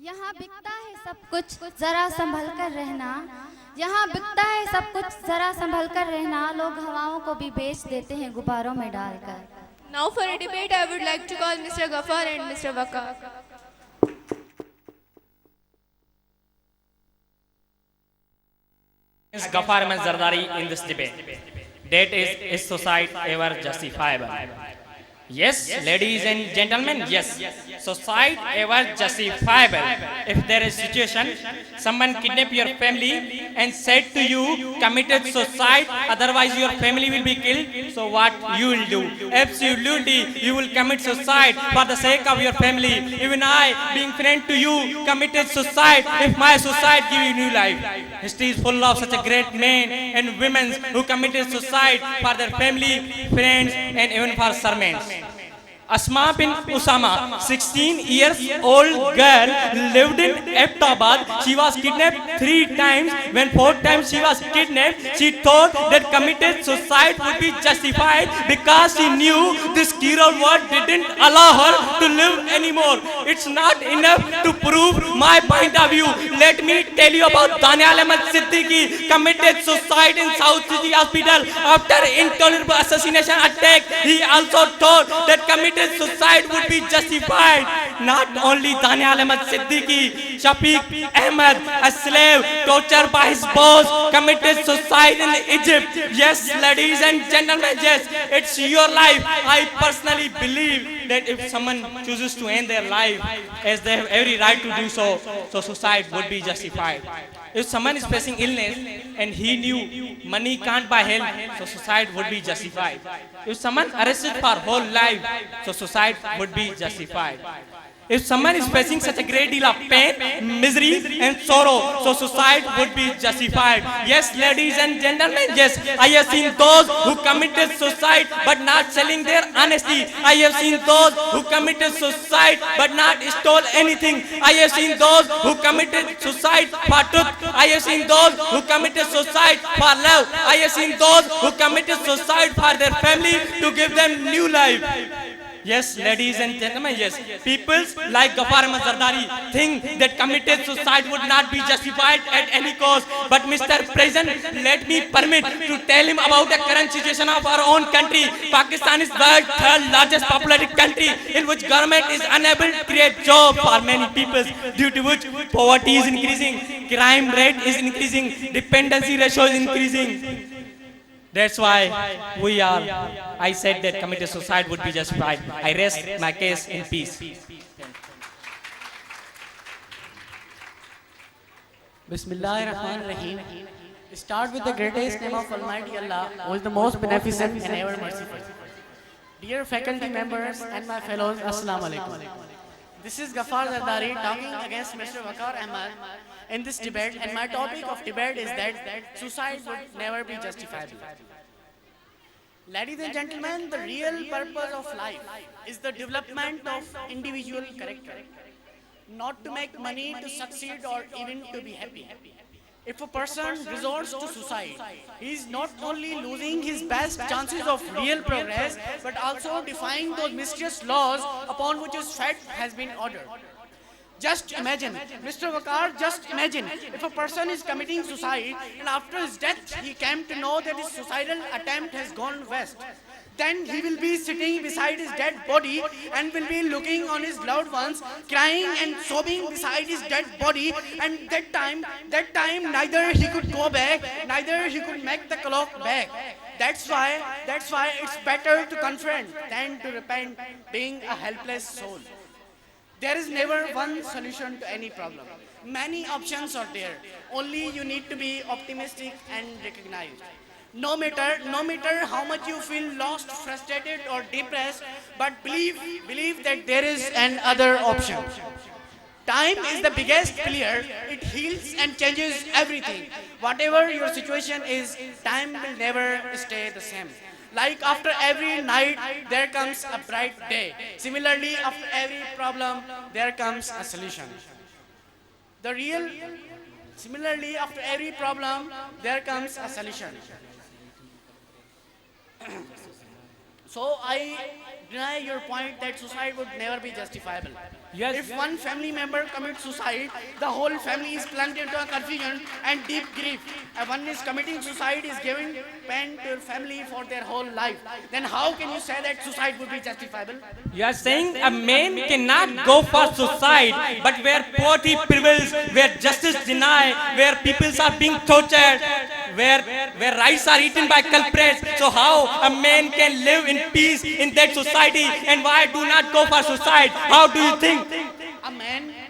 यहाँ बिकता है सब कुछ जरा संभल कर रहना। यहाँ बिकता है सब कुछ जरा संभल कर रहना। लोग हवाओं को भी बेच देते हैं गुब्बारों में डालकर। Now for a debate, I would like to call Mr. Ghaffar and Mr. Waqar. Ghaffar Ahmed Zardari in this debate. That is suicide ever justifiable? Yes, ladies and gentlemen, yes. Suicide ever justifiable? If there is situation, someone kidnap your family and said to you, committed suicide, otherwise your family will be killed. So what you will do? Absolutely, you will commit suicide for the sake of your family. Even I, being friend to you, committed suicide. If my suicide give you new life. History is full of such a great men and women who committed suicide for their family, friends, and even for servants. Asma bin Usama, 16 years old girl, lived in Abbottabad. She was kidnapped 3 times. When 4th time she was kidnapped, she thought that committed suicide would be justified because she knew this cruel world didn't allow her to live anymore. It's not enough to prove my point of view. Let me tell you about Danial Ahmed Siddiqui, committed suicide in South City Hospital after intolerable assassination attack. He also thought that committed suicide would be justified. Not only Danial Ahmed Siddiqui, Shafiq Ahmed, a slave tortured by his boss, committed suicide in Egypt. Yes, ladies and gentlemen, yes, it's your life. I personally believe that if someone chooses to end their life, as they have every right to do so, so suicide would be justified. If someone is facing illness and he knew money can't buy health, so suicide would be justified. If someone arrested for whole life, so suicide would be justified. If someone is facing such a great deal of pain, misery and sorrow, so suicide would be justified. Yes, ladies and gentlemen, yes, I have seen those who committed suicide but not selling their honesty. I have seen those who committed suicide but not stole anything. I have seen those who committed suicide for truth. I have seen those who committed suicide for love. I have seen those who committed suicide for their family to give them new life. Yes, ladies and gentlemen, yes. People like Ghaffar Ahmed Zardari think that committed suicide would not be justified at any cost. But Mr. President, let me permit to tell him about the current situation of our own country. Pakistan is the third largest populated country in which government is unable to create jobs for many people, due to which poverty is increasing, crime rate is increasing, dependency ratio is increasing. That's why I said that committed suicide would be justified. I rest my case in peace. Bismillahirrahmanirrahim. Start with the greatest name of Almighty Allah, who is the most beneficent and ever merciful. Dear faculty members and my fellows, Assalamu alaikum. This is Ghaffar Zardari talking against Mr. Waqar Ahmed in this debate, and my topic of debate is that suicide would never be justifiable. Ladies and gentlemen, the real purpose of life is the development of individual character, not to make money, to succeed, or even to be happy. If a person resorts to suicide, he is not only losing his best chances of real progress, but also defying those mysterious laws upon which his fate has been ordered. Just imagine, Mr. Waqar, just imagine if a person is committing suicide and after his death he came to know that his suicidal attempt has gone west. Then he will be sitting beside his dead body and will be looking on his loved ones, crying and sobbing beside his dead body. And that time neither he could go back, neither he could make the clock back. That's why it's better to confront than to repent, being a helpless soul. There is never one solution to any problem. Many options are there. Only you need to be optimistic and recognized. No matter how much you feel lost, frustrated or depressed, but believe that there is another option. Time is the biggest player. It heals and changes everything. Whatever your situation is, time will never stay the same. Like after every night, there comes a bright day. Similarly, after every problem, there comes a solution. Similarly, after every problem, there comes a solution. So I deny your point that suicide would never be justifiable. Yes. If one family member commits suicide, the whole family is plunged into a confusion and deep grief. And one is committing suicide is giving pain to your family for their whole life. Then how can you say that suicide would be justifiable? You are saying a man cannot go for suicide, but where poverty prevails, where justice denied, where people are being tortured, where rights are eaten by culprits. So how a man can live in peace in that society, and why do not go for suicide? How do you think? A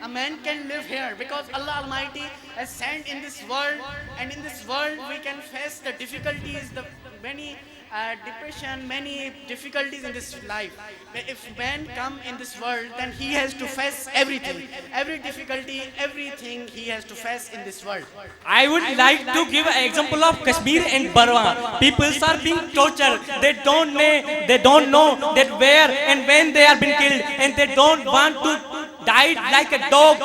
man can live here because Allah Almighty has sent in this world, and in this world we can face the difficulties, the many depression, many difficulties in this life. If man come in this world, then he has to face everything, every difficulty, everything he has to face in this world. I would like to give an example of Kashmir and Barwa. People are being tortured. They don't know that where and when they are being killed, and they don't want to die like a dog.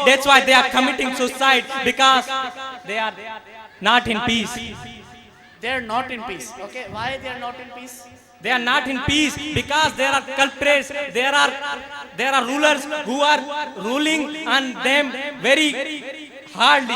That's why they are committing suicide, because they are not in peace. They are not in peace. Okay, why they are not in peace? They are not in peace because there are culprits. There are rulers who are ruling on them very hardly.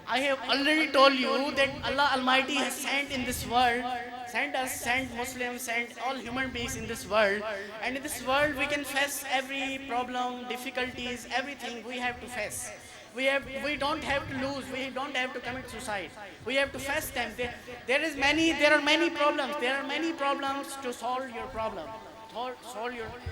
I have already told you that Allah Almighty has sent in this world, sent Muslims, sent all human beings in this world. And in this world we can face every problem, difficulties, everything we have to face. We don't have to lose, we don't have to commit suicide. We have to face them. There are many problems. There are many problems to solve your problem.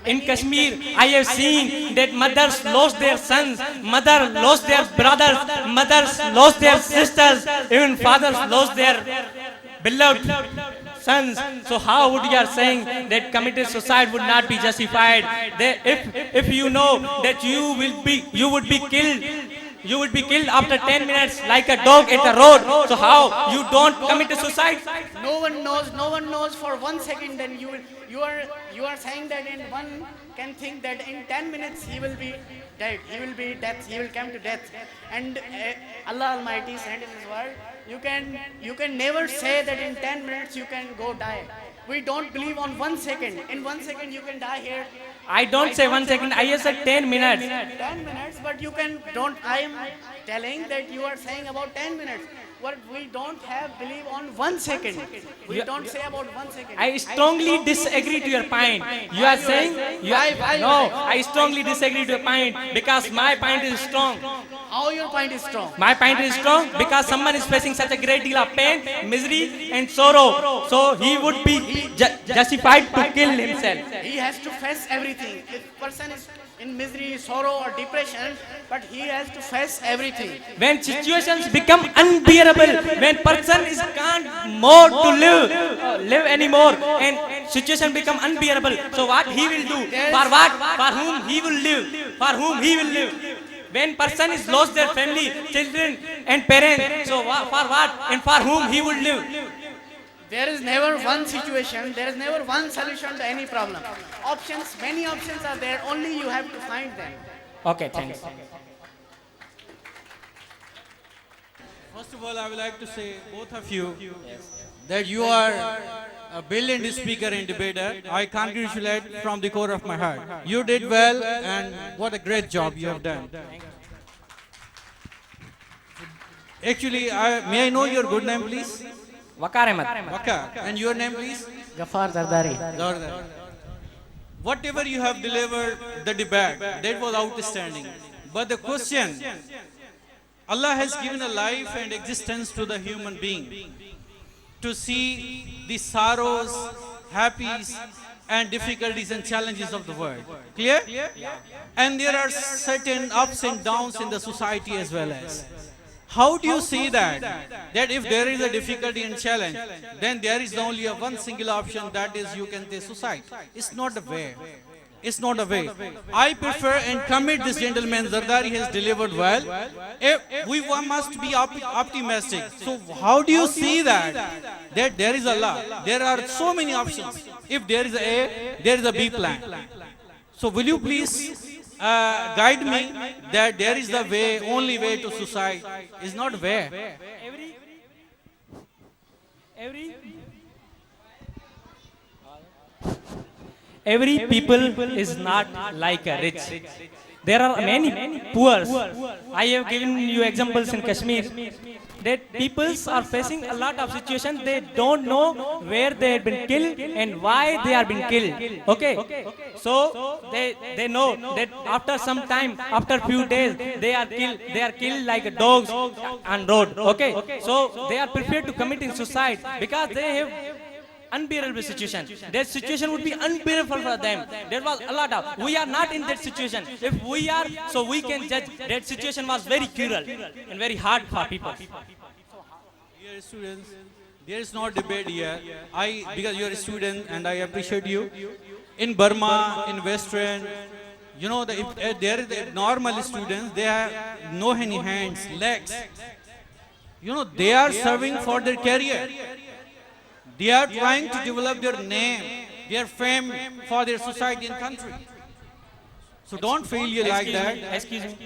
In Kashmir, I have seen that mothers lost their sons, mothers lost their brothers, mothers lost their sisters, even fathers lost their beloved sons. So how would you are saying that committed suicide would not be justified? If you know that you would be killed. You would be killed after 10 minutes like a dog at the road. So how you don't commit a suicide? No one knows for 1 second. Then you are saying that in one can think that in 10 minutes he will be dead. He will come to death. And Allah Almighty sent in this world. You can never say that in 10 minutes you can go die. We don't believe on 1 second. In 1 second you can die here. I don't say 1 second, I said 10 minutes. 10 minutes, but you don't. I am telling that you are saying about 10 minutes. What we don't have believe on 1 second. We don't say about 1 second. I strongly disagree to your point. You are saying, no, I strongly disagree to your point because my point is strong. How your point is strong? My point is strong because someone is facing such a great deal of pain, misery and sorrow. So he would be justified to kill himself. He has to face everything. If person is in misery, sorrow or depression, but he has to face everything. When situations become unbearable, when person is can't more to live anymore, and situation become unbearable, so what he will do? For what? For whom he will live? For whom he will live? When person is lost their family, children and parents, so for what and for whom he will live? There is never one situation, there is never one solution to any problem. Many options are there, only you have to find them. Okay, thanks. First of all, I would like to say, both of you, that you are a brilliant speaker and debater. I congratulate from the core of my heart. You did well, and what a great job you have done. Actually, may I know your good name, please? Waqar Ahmed. Waqar. And your name, please? Ghaffar Zardari. Zardari. Whatever you have delivered, the debate, that was outstanding. But the question, Allah has given a life and existence to the human being to see the sorrows, happies, and difficulties and challenges of the world. Clear? And there are certain ups and downs in the society as well as. How do you see that? That if there is a difficulty and challenge, then there is only a one single option, that is you can say suicide. It's not a way. It's not a way. I prefer and commit this gentleman, Zardari has delivered well. We must be optimistic. So how do you see that? That there is Allah. There are so many options. If there is A, there is a B plan. So will you please guide me that there is the way, only way to suicide is not way. every people is not like a rich. There are many poor. I have given you examples in Kashmir that peoples are facing a lot of situations. They don't know where they have been killed and why they are being killed. Okay, so they know that after some time, after few days, they are killed like dogs on road. Okay, so they are prepared to committing suicide because they have unbearable situation. That situation would be unbearable for them. There was a lot of. We are not in that situation. If we are, so we can judge that situation was very cruel and very hard for people. Dear students, there is no debate here. Because you are a student and I appreciate you. In Burma, in Western, you know, if there is the normal students, they have no any hands, legs. You know, they are serving for their career. They are trying to develop their name, their fame for their society and country. So don't fail like that. Excuse me.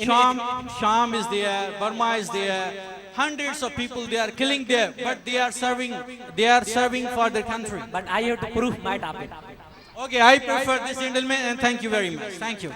Sham is there, Burma is there. Hundreds of people they are killing there, but they are serving for their country. But I have to prove my topic. Okay, I prefer this gentleman and thank you very much. Thank you.